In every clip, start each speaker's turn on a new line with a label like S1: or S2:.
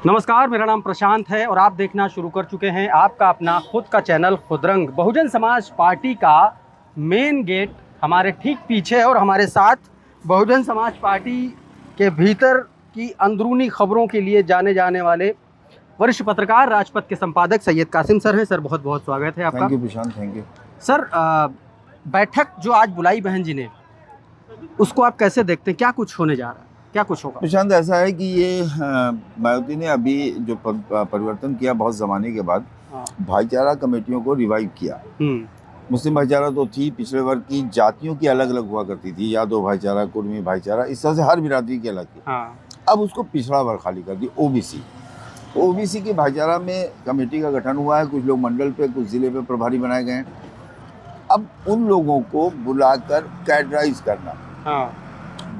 S1: नमस्कार, मेरा नाम प्रशांत है और आप देखना शुरू कर चुके हैं आपका अपना खुद का चैनल खुदरंग। बहुजन समाज पार्टी का मेन गेट हमारे ठीक पीछे है और हमारे साथ बहुजन समाज पार्टी के भीतर की अंदरूनी खबरों के लिए जाने जाने वाले वरिष्ठ पत्रकार राजपथ के संपादक सैयद कासिम सर हैं। सर, बहुत बहुत स्वागत है आपका।
S2: Thank you Prashant, thank you.
S1: Sir, बैठक जो आज बुलाई बहन जी ने, उसको आप कैसे देखते हैं? क्या कुछ होने जा रहा है, क्या कुछ होगा?
S2: प्रशांत, ऐसा है कि ये मायावती ने अभी जो परिवर्तन किया बहुत ज़माने के बाद, भाईचारा कमेटियों को रिवाइव किया। मुस्लिम भाईचारा तो थी, पिछड़े वर्ग की जातियों की अलग अलग हुआ करती थी, यादव भाईचारा, कुर्मी भाईचारा, इस तरह से हर बिरादरी की अलग थी। अब उसको पिछड़ा वर्ग खाली कर दी, ओबीसी के भाईचारा में कमेटी का गठन हुआ है। कुछ लोग मंडल पे, कुछ ज़िले पे प्रभारी बनाए गए हैं। अब उन लोगों को बुलाकर कैडराइज करना,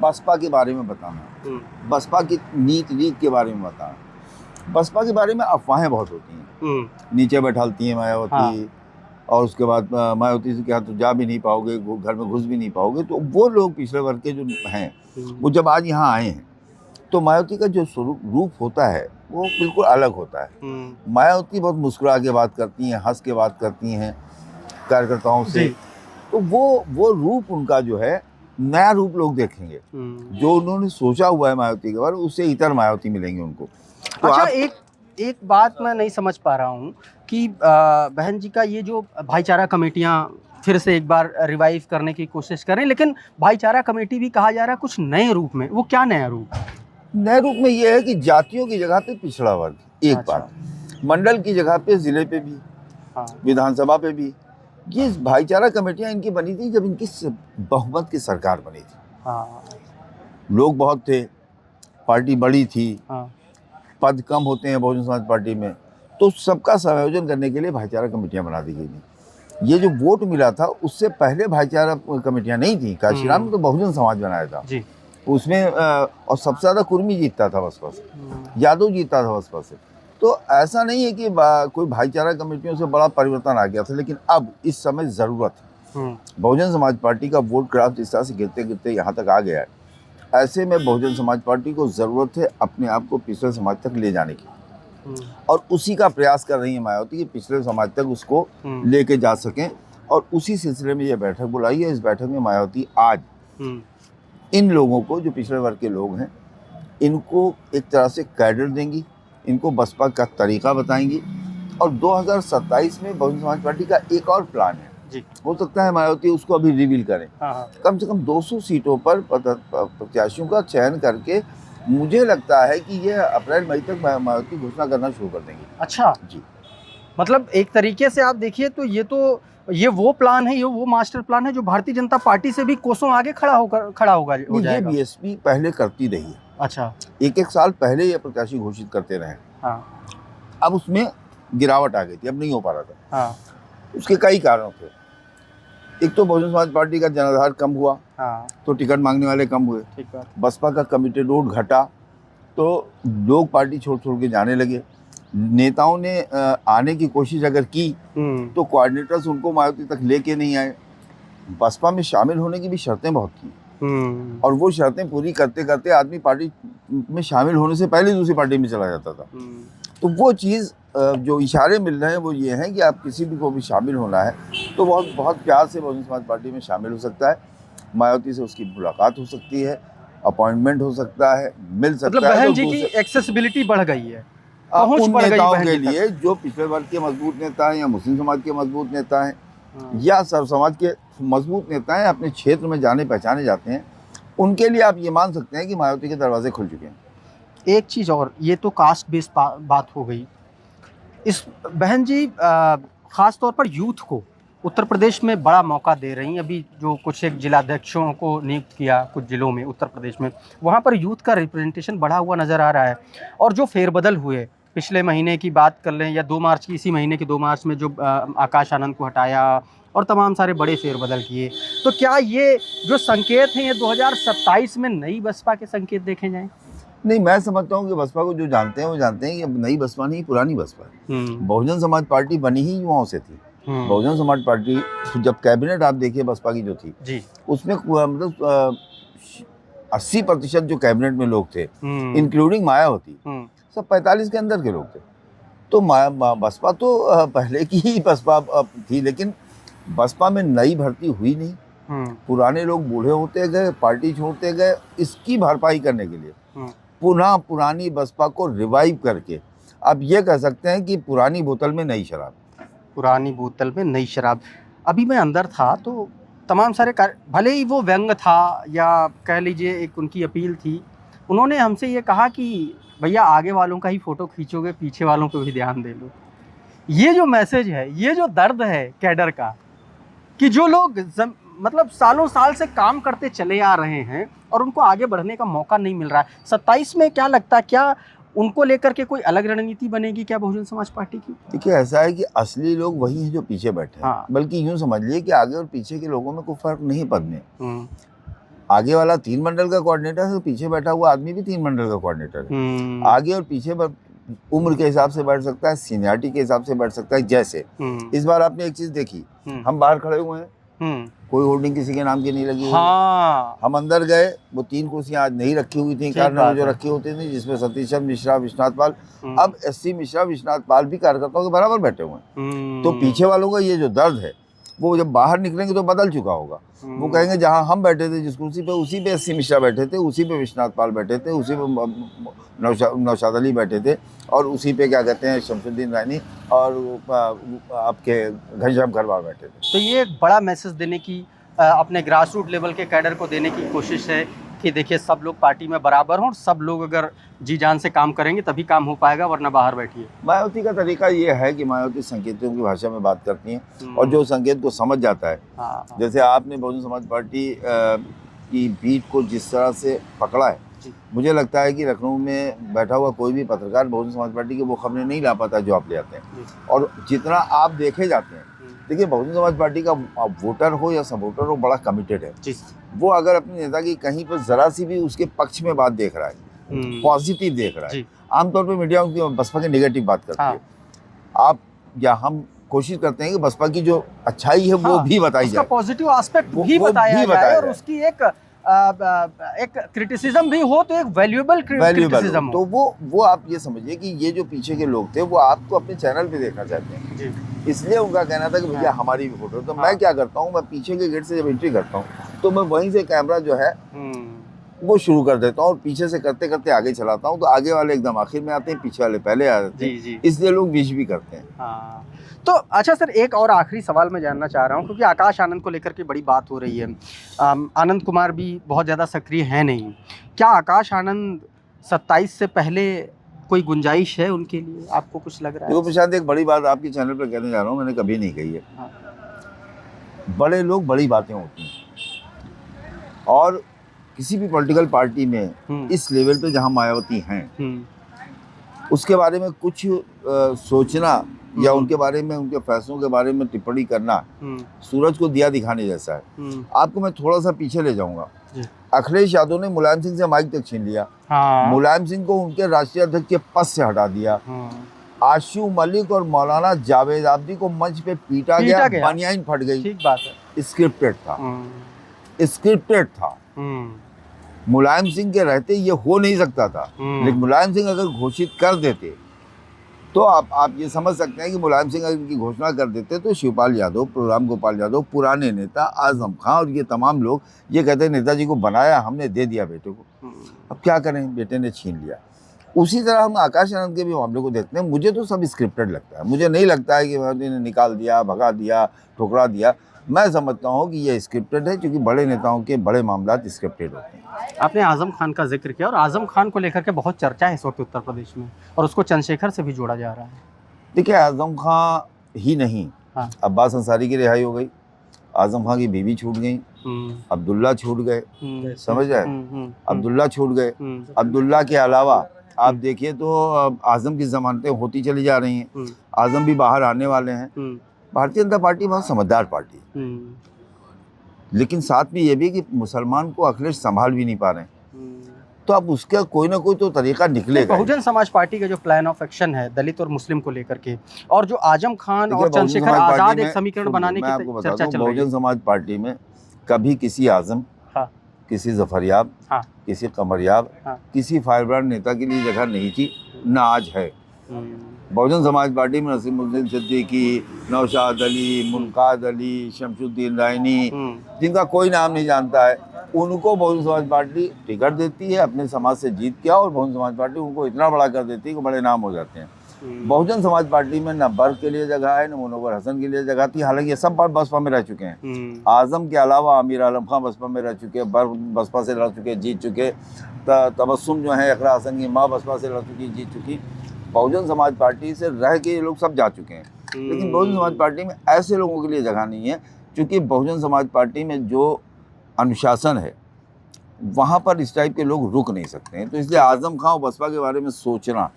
S2: बसपा के बारे में बताना, बसपा की नीति के बारे में बताना। बसपा के बारे में अफवाहें बहुत होती हैं, नीचे बैठालती हैं मायावती, और उसके बाद मायावती से क्या तो जा भी नहीं पाओगे, घर में घुस भी नहीं पाओगे। तो वो लोग पिछड़े वर्ग के जो हैं, वो जब आज यहाँ आए हैं तो मायावती का जो स्वरूप रूप होता है वो बिल्कुल अलग होता है। मायावती बहुत मुस्कुरा के बात करती हैं, हंस के बात करती हैं कार्यकर्ताओं से। तो वो रूप उनका जो है, नया रूप लोग देखेंगे। जो उन्होंने सोचा हुआ है मायावती के बारे में, उससे इतर मायावती मिलेंगे उनको। तो
S1: अच्छा, एक बात मैं नहीं समझ पा रहा हूँ कि बहन जी का ये जो भाईचारा कमेटियाँ फिर से एक बार रिवाइव करने की कोशिश करें, लेकिन भाईचारा कमेटी भी कहा जा रहा है कुछ नए रूप में। वो क्या नया रूप?
S2: नए रूप में ये है कि जातियों की जगह पे पिछड़ा वर्ग, एक बात, मंडल की जगह पे जिले पे भी, विधानसभा पे भी। ये भाईचारा कमेटियां इनकी बनी थी जब इनकी बहुमत की सरकार बनी थी। लोग बहुत थे, पार्टी बड़ी थी, पद कम होते हैं बहुजन समाज पार्टी में, तो सबका समायोजन करने के लिए भाईचारा कमेटियां बना दी गई थी। ये जो वोट मिला था उससे पहले भाईचारा कमेटियां नहीं थी। काशीराम ने तो बहुजन समाज बनाया था जी। उसमें और सबसे ज़्यादा कुर्मी जीतता था बसपा से, यादव जीतता था बसपा से। तो ऐसा नहीं है कि कोई भाईचारा कमेटियों से बड़ा परिवर्तन आ गया था, लेकिन अब इस समय ज़रूरत है। बहुजन समाज पार्टी का वोट क्राफ्ट इस तरह से गिरते गिरते यहाँ तक आ गया है। ऐसे में बहुजन समाज पार्टी को ज़रूरत है अपने आप को पिछड़े समाज तक ले जाने की, और उसी का प्रयास कर रही है मायावती कि पिछड़े समाज तक उसको लेके जा सकें। और उसी सिलसिले में ये बैठक बुलाई है। इस बैठक में मायावती आज इन लोगों को, जो पिछड़े वर्ग के लोग हैं, इनको एक तरह से कैडर देंगी, इनको बसपा का तरीका बताएंगी। और 2027 में बहुजन समाज पार्टी का एक और प्लान है जी। हो सकता है मायावती उसको अभी रिवील करें। कम से कम 200 सीटों पर प्रत्याशियों का चयन करके मुझे लगता है कि ये अप्रैल मई तक मायावती घोषणा करना शुरू कर देंगी। अच्छा जी,
S1: मतलब एक तरीके से आप देखिए तो ये वो प्लान है, ये वो मास्टर प्लान है जो भारतीय जनता पार्टी से भी कोसों आगे खड़ा होगा।
S2: ये बीएसपी पहले करती रही है।
S1: अच्छा,
S2: एक साल पहले ये प्रत्याशी घोषित करते रहे। अब उसमें गिरावट आ गई थी, अब नहीं हो पा रहा था। उसके कई कारण थे। एक तो बहुजन समाज पार्टी का जनाधार कम हुआ, तो टिकट मांगने वाले कम हुए। बसपा का कमिटेड वोट घटा, तो लोग पार्टी छोड़ के जाने लगे। नेताओं ने आने की कोशिश अगर की तो कोऑर्डिनेटर्स उनको मायावती तक लेके नहीं आए। बसपा में शामिल होने की भी शर्तें बहुत थी, और वो शर्तें पूरी करते करते आदमी पार्टी में शामिल होने से पहले दूसरी पार्टी में चला जाता था। तो वो चीज़ जो इशारे मिल रहे हैं वो ये हैं कि आप किसी भी को भी शामिल होना है तो बहुत प्यार से बहुजन समाज पार्टी में शामिल हो सकता है। मायावती से उसकी मुलाकात हो सकती है, अपॉइंटमेंट हो सकता है, मिल सकता है।
S1: मतलब बहन जी की एक्सेसिबिलिटी बढ़ गई है
S2: उन नेताओं के लिए जो पिछड़े वर्ग के मजबूत नेता हैं, या मुस्लिम समाज के मजबूत नेता हैं, या सर्व समाज के मजबूत नेता हैं, अपने क्षेत्र में जाने पहचाने जाते हैं। उनके लिए आप ये मान सकते हैं कि मायावती के दरवाजे खुल चुके हैं।
S1: एक चीज़ और, ये तो कास्ट बेस्ड बात हो गई। इस बहन जी ख़ास तौर पर यूथ को उत्तर प्रदेश में बड़ा मौका दे रही हैं। अभी जो कुछ एक जिलाध्यक्षों को नियुक्त किया कुछ ज़िलों में उत्तर प्रदेश में, वहाँ पर यूथ का रिप्रेजेंटेशन बढ़ा हुआ नज़र आ रहा है। और जो फेरबदल हुए पिछले महीने की बात कर लें, या 2 मार्च की, इसी महीने के 2 मार्च में जो आकाश आनंद को हटाया और तमाम सारे बड़े फेरबदल किए, तो क्या ये जो संकेत हैं ये 2027 में नई बसपा के संकेत देखे जाएँ?
S2: नहीं, मैं समझता हूँ कि बसपा को जो जानते हैं वो जानते हैं कि अब नई बसपा नहीं, पुरानी बसपा है। बहुजन समाज पार्टी बनी ही युवाओं से थी। बहुजन समाज पार्टी जब कैबिनेट आप देखिए बसपा की जो थी जी, उसमें मतलब 80% जो कैबिनेट में लोग थे, इंक्लूडिंग मायावती, सब 45 के अंदर के लोग थे। तो बसपा तो पहले की ही बसपा थी, लेकिन बसपा में नई भर्ती हुई नहीं। पुराने लोग बूढ़े होते गए, पार्टी छोड़ते गए। इसकी भरपाई करने के लिए पुनः पुरानी बसपा को रिवाइव करके अब ये कह सकते हैं कि पुरानी बोतल में नई शराब।
S1: पुरानी बोतल में नई शराब। अभी मैं अंदर था तो तमाम सारे भले ही वो व्यंग था या कह लीजिए एक उनकी अपील थी, उन्होंने हमसे ये कहा कि भैया आगे वालों का ही फ़ोटो खींचोगे, पीछे वालों पे भी ध्यान दे लो। ये जो मैसेज है, ये जो दर्द है कैडर का, कि जो लोग मतलब सालों साल से काम करते चले आ रहे हैं और उनको आगे बढ़ने का मौका नहीं मिल रहा है। 27 में क्या लगता है, क्या उनको लेकर के कोई अलग रणनीति बनेगी क्या बहुजन समाज पार्टी की?
S2: देखिए, ऐसा है कि असली लोग वही हैं जो पीछे बैठे हैं।
S1: हाँ।
S2: बल्कि यूँ समझ लिए कि आगे और पीछे के लोगों में कोई फर्क नहीं पद में। आगे वाला 3 मंडल का कोऑर्डिनेटर है, तो पीछे बैठा हुआ आदमी भी 3 मंडल का कोऑर्डिनेटर है। आगे और पीछे उम्र के हिसाब से बैठ सकता है, सीनियरिटी के हिसाब से बैठ सकता है। जैसे इस बार आपने एक चीज देखी, हम बाहर खड़े हुए हैं, कोई होर्डिंग किसी के नाम की नहीं लगी हुई।
S1: हाँ।
S2: हम अंदर गए, वो 3 कुर्सियां आज नहीं रखी हुई थी, कारण जो रखी होती थी, जिसमें सतीश चंद्र मिश्रा, विश्वनाथ पाल। अब एससी मिश्रा, विश्वनाथ पाल भी कार्यकर्ताओं के बराबर बैठे हुए हैं। तो पीछे वालों का ये जो दर्द है, वो जब बाहर निकलेंगे तो बदल चुका होगा। वो कहेंगे जहां हम बैठे थे जिस कुर्सी पे, उसी पे एससी मिश्रा बैठे थे, उसी पे विश्वनाथ पाल बैठे थे, उसी पे नौशाद अली बैठे थे, और उसी पे क्या कहते हैं शमसुद्दीन रानी और आपके घनश्याम खरवार बैठे थे।
S1: तो ये एक बड़ा मैसेज देने की अपने ग्रास रूट लेवल के कैडर को देने की कोशिश है कि देखिए सब लोग पार्टी में बराबर हों, सब लोग अगर जी जान से काम करेंगे तभी काम हो पाएगा, वरना बाहर बैठिए।
S2: मायावती का तरीका ये है कि मायावती संकेतों की भाषा में बात करती हैं और जो संकेत को समझ जाता है।
S1: हाँ।
S2: जैसे आपने बहुजन समाज पार्टी की बीट को जिस तरह से पकड़ा है, मुझे लगता है कि लखनऊ में बैठा हुआ कोई भी पत्रकार बहुजन समाज पार्टी की वो खबरें नहीं ला पाता जो आप ले आते हैं। और जितना आप देखे जाते हैं, देखिए बहुजन समाज पार्टी का वोटर हो या सपोर्टर हो, बड़ा कमिटेड है। वो अगर अपने नेता की कहीं पर जरा सी भी उसके पक्ष में बात देख रहा है, पॉजिटिव देख रहा है, आमतौर पे मीडिया उनकी बसपा की नेगेटिव बात करती है। आप या हम कोशिश करते हैं कि बसपा की जो अच्छाई है वो भी बताई जाए,
S1: पॉजिटिव एस्पेक्ट भी बताया जाए, और उसकी एक क्रिटिसिज्म भी हो तो एक वैल्यूएबल क्रिटिसिज्म हो।
S2: तो वो आप ये समझिए कि ये जो पीछे के लोग थे वो आपको अपने चैनल पे देखना चाहते हैं, इसलिए उनका कहना था कि भैया हमारी भी फोटो। तो मैं क्या करता हूँ, मैं पीछे के गेट से जब एंट्री करता हूँ तो मैं वहीं से कैमरा जो है वो शुरू कर देता हूँ और पीछे से करते करते आगे चलाता हूँ। तो आगे वाले एकदम आखिर में आते हैं, पीछे वाले पहले आ जाते हैं, इसलिए लोग बीच भी करते हैं।
S1: तो अच्छा सर, एक और आखिरी सवाल मैं जानना चाह रहा हूँ, क्योंकि आकाश आनंद को लेकर के बड़ी बात हो रही है। आनंद कुमार भी बहुत ज़्यादा सक्रिय है नहीं, क्या आकाश आनंद 27 से पहले कोई गुंजाइश है उनके लिए, आपको कुछ लग रहा है?
S2: देखो प्रशांत, एक बड़ी बात आपके चैनल पर कहने जा रहा हूँ, मैंने कभी नहीं कही है। बड़े लोग बड़ी बातें होती हैं, और किसी भी पॉलिटिकल पार्टी में इस लेवल पे जहाँ मायावती हैं, उसके बारे में कुछ सोचना या उनके बारे में, उनके फैसलों के बारे में टिप्पणी करना सूरज को दिया दिखाने जैसा है। आपको मैं थोड़ा सा पीछे ले जाऊंगा। अखिलेश यादव ने मुलायम सिंह से माइक तक छीन लिया। मुलायम सिंह को उनके राष्ट्रीय अध्यक्ष के पद से हटा दिया। आशु मलिक और मौलाना जावेद आब्दी को मंच पे पीटा गया, बनियान फट गई।
S1: ठीक बात है,
S2: स्क्रिप्टेड था, स्क्रिप्टेड था। मुलायम सिंह के रहते ये हो नहीं सकता था, लेकिन मुलायम सिंह अगर घोषित कर देते तो आप ये समझ सकते हैं कि मुलायम सिंह अगर इनकी घोषणा कर देते तो शिवपाल यादव, राम गोपाल यादव, पुराने नेता, आजम खां और ये तमाम लोग ये कहते हैं नेताजी को बनाया हमने, दे दिया बेटे को। अब क्या करें, बेटे ने छीन लिया। उसी तरह हम आकाश आनंद के भी मामले को देखते हैं। मुझे तो सब स्क्रिप्टेड लगता है। मुझे नहीं लगता है कि उन्होंने निकाल दिया, भगा दिया, ठुकरा दिया। मैं समझता हूँ कि ये स्क्रिप्टेड है, क्योंकि बड़े नेताओं के बड़े मामला स्क्रिप्टेड होते हैं।
S1: आपने आजम खान का जिक्र किया, और आजम खान को लेकर के बहुत चर्चा है इस वक्त उत्तर प्रदेश में, और उसको चंद्रशेखर से भी जोड़ा जा रहा है।
S2: देखिए, आजम खान ही नहीं, अब्बास अंसारी की रिहाई हो गई, आजम खान की बीवी छूट गई, अब्दुल्ला छूट गए, समझ गए, अब्दुल्ला छूट गए। अब्दुल्ला के अलावा आप देखिए तो आजम की जमानतें होती चली जा रही हैं, आजम भी बाहर आने वाले हैं। भारतीय जनता पार्टी बहुत समझदार पार्टी है, लेकिन साथ में ये भी कि मुसलमान को अखिलेश संभाल भी नहीं पा रहे हैं, तो अब उसका कोई ना कोई तो तरीका निकलेगा।
S1: बहुजन समाज पार्टी का जो प्लान ऑफ एक्शन है दलित और मुस्लिम को लेकर के, और जो आजम खान और चंद्रशेखर आजाद एक समीकरण बनाने की चर्चा चल रही है।
S2: बहुजन समाज पार्टी में कभी किसी आजम, किसी जफरयाब, किसी कमरयाब, किसी फायरब्रांड नेता के लिए जगह नहीं थी। नाज है। बहुजन समाज पार्टी में नसीमुद्दीन सिद्दीकी, नौशाद अली, मुनकाद अली, शमशुद्दीन रायनी, जिनका कोई नाम नहीं जानता है, उनको बहुजन समाज पार्टी टिकट देती है अपने समाज से जीत के, और बहुजन समाज पार्टी उनको इतना बड़ा कर देती है कि बड़े नाम हो जाते हैं। बहुजन समाज पार्टी में न बर्क के लिए जगह है, न मुनव्वर हसन के लिए जगह थी। हालांकि ये सब बार बसपा में रह चुके हैं। आजम के अलावा आमिर आलम खां बसपा में रह चुके, बर्क बसपा से लड़ चुके, जीत चुके। तबस्सुम जो है इकरा हसन की माँ बसपा से लड़ चुकी, जीत चुकी। बहुजन समाज पार्टी से रह के ये लोग सब जा चुके हैं। लेकिन बहुजन समाज पार्टी में ऐसे लोगों के लिए जगह नहीं है, क्योंकि बहुजन समाज पार्टी में जो अनुशासन है वहाँ पर इस टाइप के लोग रुक नहीं सकते हैं। तो इसलिए आजम खां और बसपा के बारे में सोचना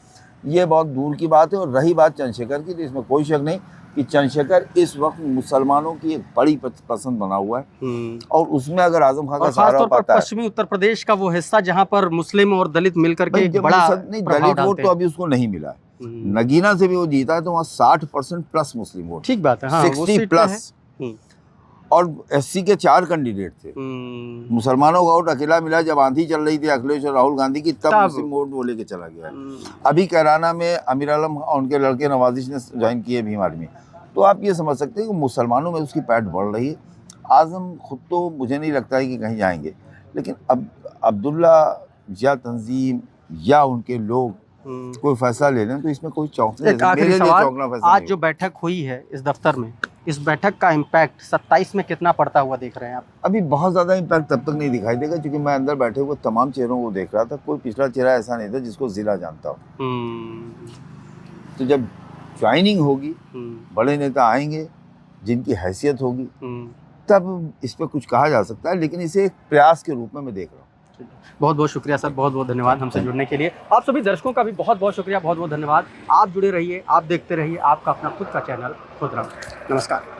S2: ये बहुत दूर की बात है। और रही बात चंद्रशेखर की, तो इसमें कोई शक नहीं कि चंद्रशेखर इस वक्त मुसलमानों की एक बड़ी पसंद बना हुआ है, और उसमें अगर आजम खां का सहारा पाता है।
S1: पश्चिमी उत्तर प्रदेश का वो हिस्सा जहां पर मुस्लिम और दलित मिलकर के बड़ा
S2: दलित वोट तो अभी उसको नहीं मिला है। नगीना से भी वो जीता है तो वहाँ 60% प्लस मुस्लिम वोट,
S1: ठीक बात है, हाँ,
S2: 60 प्लस। और एससी के 4 कैंडिडेट थे। मुसलमानों का वोट अकेला मिला जब आंधी चल रही थी अखिलेश और राहुल गांधी की, तब मुस्लिम वोट वो लेके चला गया। अभी कैराना में आमिर आलम और उनके लड़के नवाजिश ने ज्वाइन किए भीम आर्मी। तो आप ये समझ सकते हैं कि मुसलमानों में उसकी पैठ बढ़ रही है। आजम खुद तो मुझे नहीं लगता है कि कहीं जाएंगे, लेकिन अब अब्दुल्ला या तंजीम या उनके लोग कोई फैसला ले लें तो इसमें कोई चौंकना।
S1: आज जो बैठक हुई है इस दफ्तर में, इस बैठक का इम्पैक्ट 27 में कितना पड़ता हुआ देख रहे हैं आप? अभी
S2: बहुत ज़्यादा इम्पैक्ट तब तक नहीं दिखाई देगा, क्योंकि मैं अंदर बैठे हुए तमाम चेहरों को देख रहा था। कोई पिछला चेहरा ऐसा नहीं था जिसको ज़िला जानता हो। तो जब ज्वाइनिंग होगी, बड़े नेता आएंगे जिनकी हैसियत होगी, तब इस पर कुछ कहा जा सकता है। लेकिन इसे एक प्रयास के रूप में मैं देख रहा हूँ।
S1: बहुत बहुत शुक्रिया सर, बहुत बहुत धन्यवाद हमसे जुड़ने के लिए। आप सभी दर्शकों का भी बहुत बहुत शुक्रिया, बहुत बहुत धन्यवाद। आप जुड़े रहिए, आप देखते रहिए आपका अपना खुद का चैनल खुद रंग। नमस्कार।